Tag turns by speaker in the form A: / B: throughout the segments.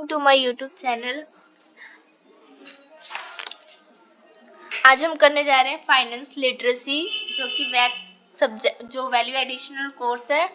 A: Welcome to my YouTube channel. आज हम करने जा रहे हैं फाइनेंस लिटरेसी, जो कि सब्जेक्ट जो वैल्यू एडिशनल कोर्स है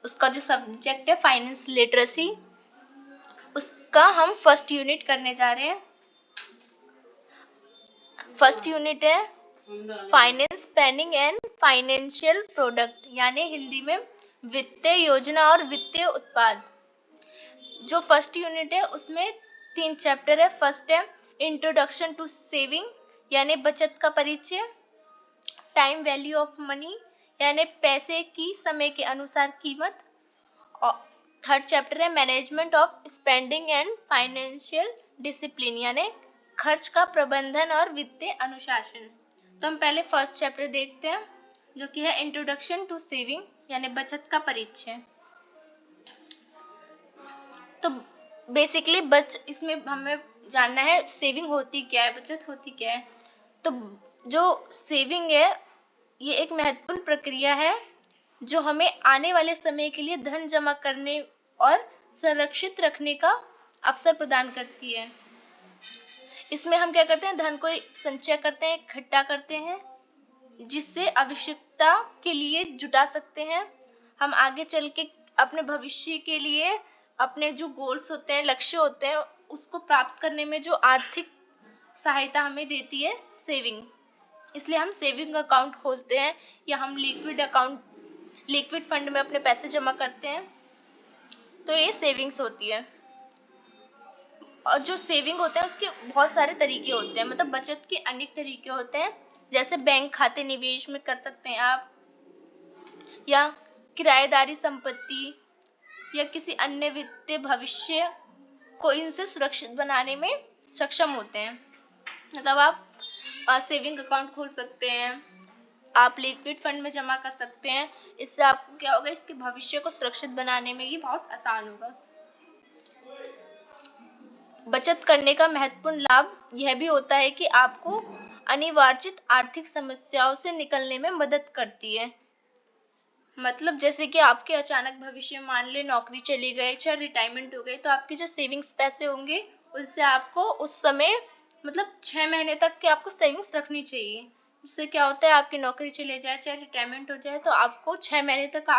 A: उसका जो सब्जेक्ट है फाइनेंस लिटरेसी, उसका हम फर्स्ट यूनिट करने जा रहे हैं। फर्स्ट यूनिट है finance planning and financial product, यानी हिंदी में वित्तीय योजना और वित्तीय उत्पाद। जो फर्स्ट यूनिट है उसमें 3 चैप्टर है। फर्स्ट है इंट्रोडक्शन टू सेविंग, यानी बचत का परिचय। टाइम वैल्यू ऑफ मनी, यानी पैसे की समय के अनुसार कीमत। और थर्ड चैप्टर है management of spending and financial discipline, यानी खर्च का प्रबंधन और वित्तीय अनुशासन। तो हम पहले फर्स्ट चैप्टर देखते हैं, जो कि है इंट्रोडक्शन टू सेविंग, यानी बचत का परिचय। तो बेसिकली इसमें हमें जानना है सेविंग होती क्या है, बचत होती क्या है। तो जो सेविंग है ये एक महत्वपूर्ण प्रक्रिया है जो हमें आने वाले समय के लिए धन जमा करने और संरक्षित रखने का अवसर प्रदान करती है। इसमें हम क्या करते हैं, धन को संचय करते हैं, इकट्ठा करते हैं, जिससे आवश्यकता के लिए जुटा सकते हैं। हम आगे चल के अपने भविष्य के लिए अपने जो गोल्स होते हैं, लक्ष्य होते हैं, उसको प्राप्त करने में जो आर्थिक सहायता हमें देती है सेविंग। इसलिए हम सेविंग अकाउंट खोलते हैं या हम लिक्विड फंड में अपने पैसे जमा करते हैं, तो ये सेविंग्स होती है। और जो सेविंग होते हैं उसके बहुत सारे तरीके होते हैं, मतलब बचत के अनेक तरीके होते हैं। जैसे बैंक खाते निवेश में कर सकते हैं आप, या किराएदारी संपत्ति, या किसी अन्य वित्तीय भविष्य को इनसे सुरक्षित बनाने में सक्षम होते हैं। मतलब आप सेविंग अकाउंट खोल सकते हैं, आप लिक्विड फंड में जमा कर सकते हैं। इससे आपको क्या होगा, इसके भविष्य को सुरक्षित बनाने में ये बहुत आसान होगा। बचत करने का महत्वपूर्ण लाभ यह भी होता है कि आपको अनिवार्जित आर्थिक समस्याओं से निकलने में मदद करती है। मतलब जैसे कि आपके अचानक भविष्य में मान ले नौकरी चली गई, चाहे रिटायरमेंट हो गई, तो आपके जो सेविंग्स पैसे होंगे उससे आपको उस समय मतलब 6 महीने तक के आपको सेविंग्स रखनी चाहिए। इससे क्या होता है, आपकी नौकरी चले जाए, चाहे रिटायरमेंट हो जाए, तो आपको 6 महीने तक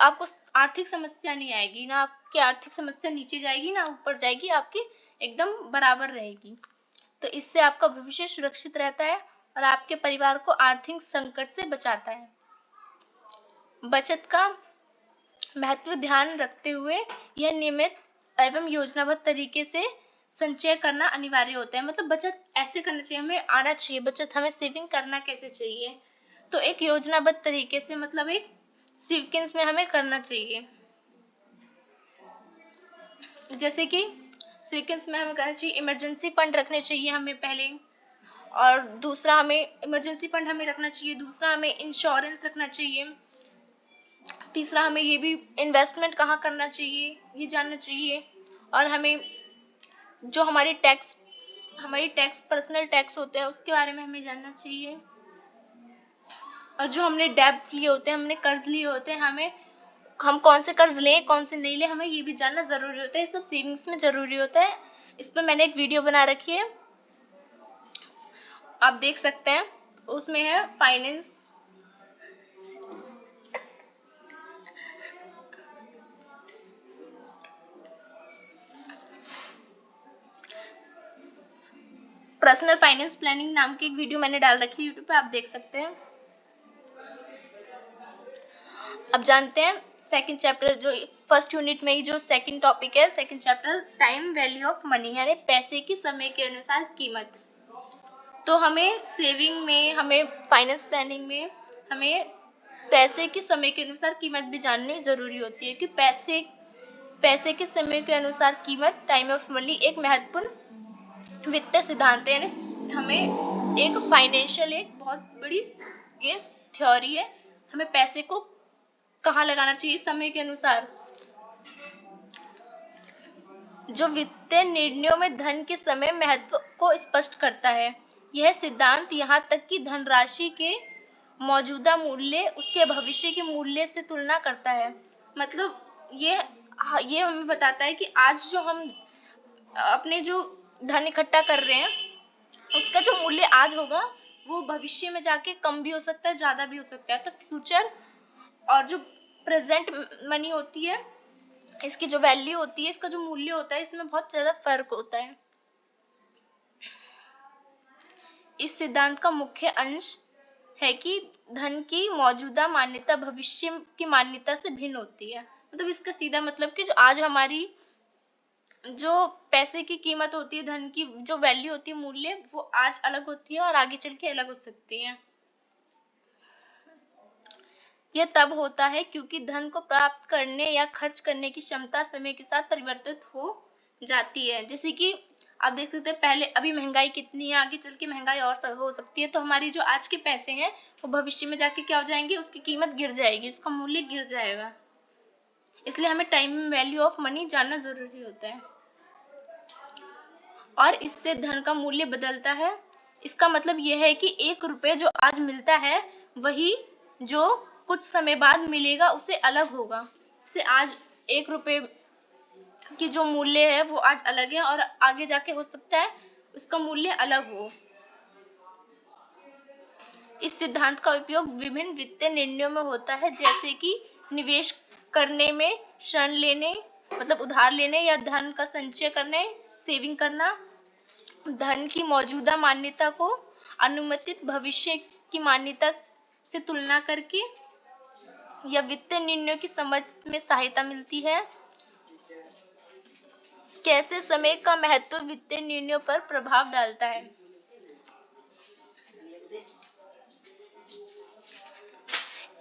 A: आपको आर्थिक समस्या नहीं आएगी, ना आपकी आर्थिक समस्या नीचे जाएगी ना ऊपर जाएगी, आपकी एकदम बराबर रहेगी। तो इससे आपका भविष्य सुरक्षित रहता है और आपके परिवार को आर्थिक संकट से बचाता है। बचत का महत्व ध्यान रखते हुए यह नियमित एवं योजनाबद्ध तरीके से संचय करना अनिवार्य होता है। मतलब बचत ऐसे करना चाहिए, हमें आना चाहिए बचत, हमें सेविंग करना कैसे चाहिए, तो एक योजनाबद्ध तरीके से, मतलब एक सीक्वेंस में हमें करना चाहिए। जैसे कि सीक्वेंस में हमें करना चाहिए, इमरजेंसी फंड रखने चाहिए हमें पहले, और दूसरा हमें इमरजेंसी फंड हमें रखना चाहिए, दूसरा हमें इंश्योरेंस रखना चाहिए, तीसरा हमें ये भी इन्वेस्टमेंट कहाँ करना चाहिए ये जानना चाहिए, और हमें जो हमारी टैक्स पर्सनल टैक्स होते हैं उसके बारे में हमें जानना चाहिए, और जो हमने डेब्ट लिए होते हैं, हमने कर्ज लिए होते हैं, हम कौन से कर्ज लें कौन से नहीं लें, हमें ये भी जानना जरूरी होता है। ये सब सेविंग्स में जरूरी होता है। इस पर मैंने एक वीडियो बना रखी है, आप देख सकते हैं। उसमें है फाइनेंस पर्सनल फाइनेंस प्लानिंग नाम की एक वीडियो मैंने डाल रखी है यूट्यूब पे, आप देख सकते हैं। अब जानते हैं सेकंड चैप्टर, जो फर्स्ट यूनिट में ही जो सेकंड टॉपिक है, second chapter time value of money, यानी पैसे की समय के अनुसार कीमत। तो हमें सेविंग में, हमें फाइनेंस प्लानिंग में, हमें पैसे की समय के अनुसार कीमत भी जाननी जरूरी होती है कि पैसे के समय के अनुसार कीमत, टाइम ऑफ मनी, एक महत्वपूर्ण वित्तीय सिद्धांत है। यानी हमें एक फाइनेंशियल, एक बहुत बड़ी ये थ्योरी है, हमें पैसे को कहाँ लगाना चाहिए समय के अनुसार, जो वित्तीय निर्णयों में धन के समय महत्व को स्पष्ट करता है। यह सिद्धांत यहाँ तक कि धनराशि के मौजूदा मूल्य उसके भविष्य के मूल्य से तुलना करता है। मतलब ये ये हमें बताता है कि आज जो हम अपने जो धन इकट्ठा कर रहे हैं उसका जो मूल्य आज होगा वो भविष्य में जाके कम भी हो सकता है, ज्यादा भी हो सकता है। तो फ्यूचर और जो प्रेजेंट मनी होती है, इसकी जो वैल्यू होती है, इसका जो मूल्य होता है, इसमें बहुत ज्यादा फर्क होता है। इस सिद्धांत का मुख्य अंश है कि धन की मौजूदा मान्यता भविष्य की मान्यता से भिन्न होती है। मतलब इसका सीधा मतलब कि जो आज हमारी जो पैसे की कीमत होती है, धन की जो वैल्यू होती है, मूल्य, वो आज अलग होती है और आगे चल के अलग हो सकती है। यह तब होता है क्योंकि धन को प्राप्त करने या खर्च करने की क्षमता समय के साथ परिवर्तित हो जाती है। जैसे कि आप देख सकते हैं पहले, अभी महंगाई कितनी है, आगे चल के महंगाई और हो सकती है, तो हमारी जो आज के पैसे हैं वो भविष्य में जाके क्या हो जाएंगे, उसकी कीमत गिर जाएगी, उसका मूल्य गिर जाएगा। इसलिए हमें टाइम वैल्यू ऑफ मनी जानना जरूरी होता है और इससे धन का मूल्य बदलता है। इसका मतलब यह है कि 1 रुपये जो आज मिलता है वही जो कुछ समय बाद मिलेगा उससे अलग होगा। से आज 1 रुपये की जो मूल्य है वो आज अलग है और आगे जाके हो सकता है उसका मूल्य अलग हो। इस सिद्धांत का उपयोग विभिन्न वित्तीय निर्णयों में होता है, जैसे कि निवेश करने में, ऋण लेने मतलब उधार लेने या धन का संचय करने, सेविंग करना, धन की मौजूदा मान्यता को अनुमानित भविष्य की मान्यता से तुलना करके या वित्तीय निर्णयों की समझ में सहायता मिलती है। कैसे समय का महत्व वित्तीय निर्णयों पर प्रभाव डालता है।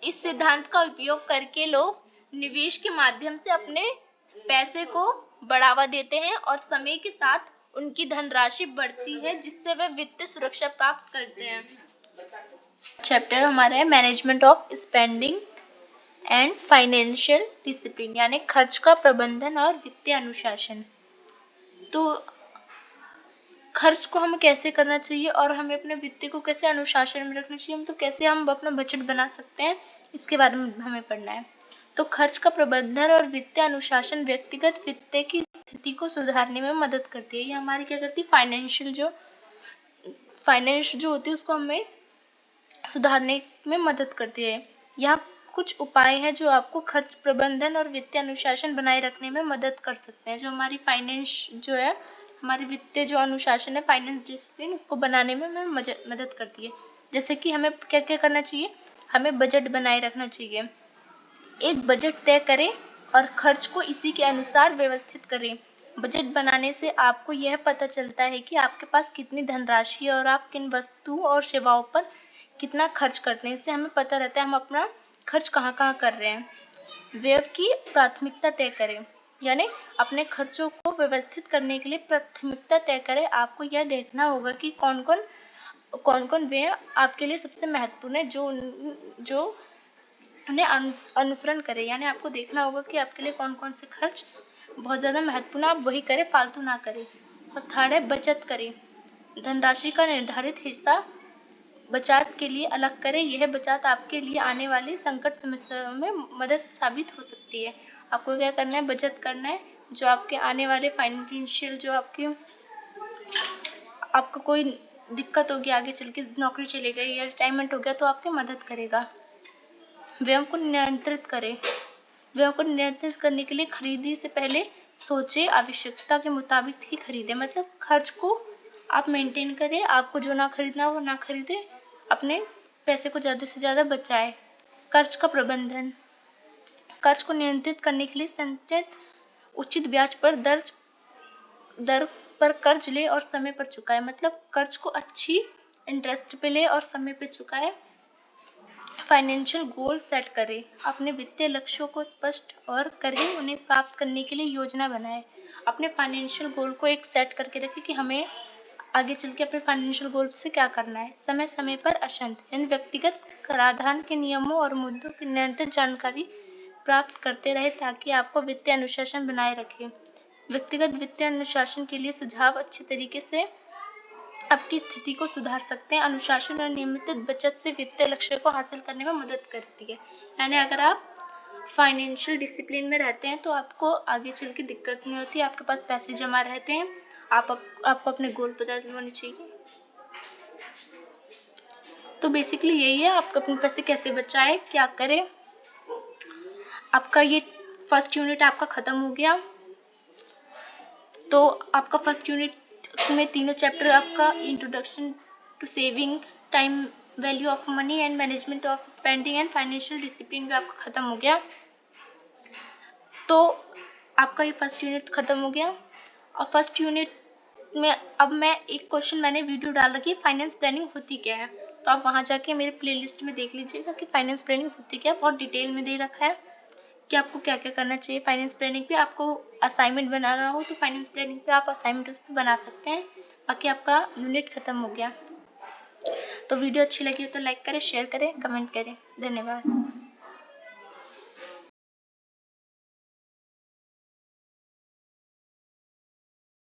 A: इस सिद्धांत का उपयोग करके लोग निवेश के माध्यम से अपने पैसे को बढ़ावा देते हैं और समय के साथ उनकी धनराशि बढ़ती है, जिससे वे वित्तीय सुरक्षा प्राप्त करते हैं। चैप्टर हमारा है management of spending and financial discipline, यानी खर्च का प्रबंधन और वित्तीय अनुशासन। तो खर्च को हमें कैसे करना चाहिए और हमें अपने वित्त को कैसे अनुशासन में रखना चाहिए, तो कैसे हम अपना बजट बना सकते हैं, इसके बारे में हमें पढ़ना है। तो खर्च का प्रबंधन और वित्तीय अनुशासन व्यक्तिगत वित्त की स्थिति को सुधारने में मदद करती है। ये हमारी क्या करती है, फाइनेंस जो होती है उसको हमें सुधारने में मदद करती है। यहाँ कुछ उपाय हैं जो आपको खर्च प्रबंधन और वित्तीय अनुशासन बनाए रखने में मदद कर सकते हैं। जो हमारी फाइनेंस जो है, हमारी वित्तीय जो अनुशासन है, फाइनेंस डिसिप्लिन, उसको बनाने में हमें मदद करती है। जैसे कि हमें क्या क्या करना चाहिए, हमें बजट बनाए रखना चाहिए, एक बजट तय करें और खर्च को इसी के अनुसार व्यवस्थित करें। बजट बनाने से आपको यह पता चलता है कि आपके पास कितनी धनराशि है और आप किन वस्तुओं और सेवाओं पर कितना खर्च करते हैं। इससे हमें पता रहता है हम अपना खर्च कहाँ कहाँ कर रहे हैं। व्यय की प्राथमिकता तय करें, यानी अपने खर्चों को व्यवस्थित करने के लिए प्राथमिकता तय करें। आपको यह देखना होगा कि कौन कौन व्यय आपके लिए सबसे महत्वपूर्ण है, जो उन्हें अनुसरण करें। यानी आपको देखना होगा कि आपके लिए कौन कौन से खर्च बहुत ज़्यादा महत्वपूर्ण, आप वही करें, फालतू ना करें। और थर्ड है बचत करें। धनराशि का निर्धारित हिस्सा बचत के लिए अलग करें। यह बचत आपके लिए आने वाली संकट समस्याओं में मदद साबित हो सकती है। आपको क्या करना है, बचत करना है, जो आपके आने वाले फाइनेंशियल जो आपको कोई दिक्कत होगी, आगे चल के नौकरी चली गई या रिटायरमेंट हो गया, तो आपकी मदद करेगा। व्यय को नियंत्रित करें। व्यय को नियंत्रित करने के लिए खरीदी से पहले सोचे, आवश्यकता के मुताबिक ही खरीदे। मतलब खर्च को आप मेंटेन करें, आपको जो ना खरीदना वो ना खरीदे, अपने पैसे को ज़्यादा से ज़्यादा बचाएं। कर्ज का प्रबंधन। कर्ज को नियंत्रित करने के लिए संचित उचित ब्याज पर दर पर कर्ज ले और समय पर चुकाए। मतलब कर्ज को अच्छी इंटरेस्ट पे ले और समय पे चुकाए। फाइनेंशियल गोल सेट करें। अपने वित्तीय लक्ष्यों को स्पष्ट और करें, उन्हें प्राप्त करने के लिए योजना बनाएं। अपने फाइनेंशियल गोल को एक सेट करके रखें कि हमें आगे चल के अपने फाइनेंशियल गोल से क्या करना है। समय समय पर अंशत इन व्यक्तिगत कराधान के नियमों और मुद्दों की निरंतर जानकारी प्राप्त करते रहे ताकि आपको वित्तीय अनुशासन बनाए रखें। व्यक्तिगत वित्तीय अनुशासन के लिए सुझाव अच्छे तरीके से आपकी स्थिति को सुधार सकते हैं। अनुशासन और नियमित बचत से वित्तीय लक्ष्य को हासिल करने में मदद करती है। यानी अगर आप फाइनेंशियल डिसिप्लिन में रहते हैं तो आपको आगे चल के दिक्कत नहीं होती, आपके पास पैसे जमा रहते हैं। आपको अपने गोल पता होने चाहिए। तो बेसिकली यही है, आपको अपने पैसे कैसे बचाए, क्या करें। आपका ये फर्स्ट यूनिट आपका खत्म हो गया। तो आपका फर्स्ट यूनिट में तीनों चैप्टर आपका introduction to saving, time value of money and management of spending and financial discipline भी आपका खत्म हो गया। तो आपका ये फर्स्ट यूनिट खत्म हो गया। और फर्स्ट यूनिट में अब मैं एक क्वेश्चन मैंने वीडियो डाल रखी है, फाइनेंस प्लानिंग होती क्या है। तो आप वहाँ जाके मेरे प्लेलिस्ट में देख लीजिएगा कि फाइनेंस प्लानिंग होती क्या है, बहुत डिटेल में दे रखा है कि आपको क्या क्या करना चाहिए। फाइनेंस प्लानिंग पे आपको असाइनमेंट बनाना हो तो फाइनेंस प्लानिंग पे आप असाइनमेंट उस पर बना सकते हैं। बाकी आपका यूनिट खत्म हो गया। तो वीडियो अच्छी लगी हो तो लाइक करें, शेयर करें, कमेंट करें। धन्यवाद।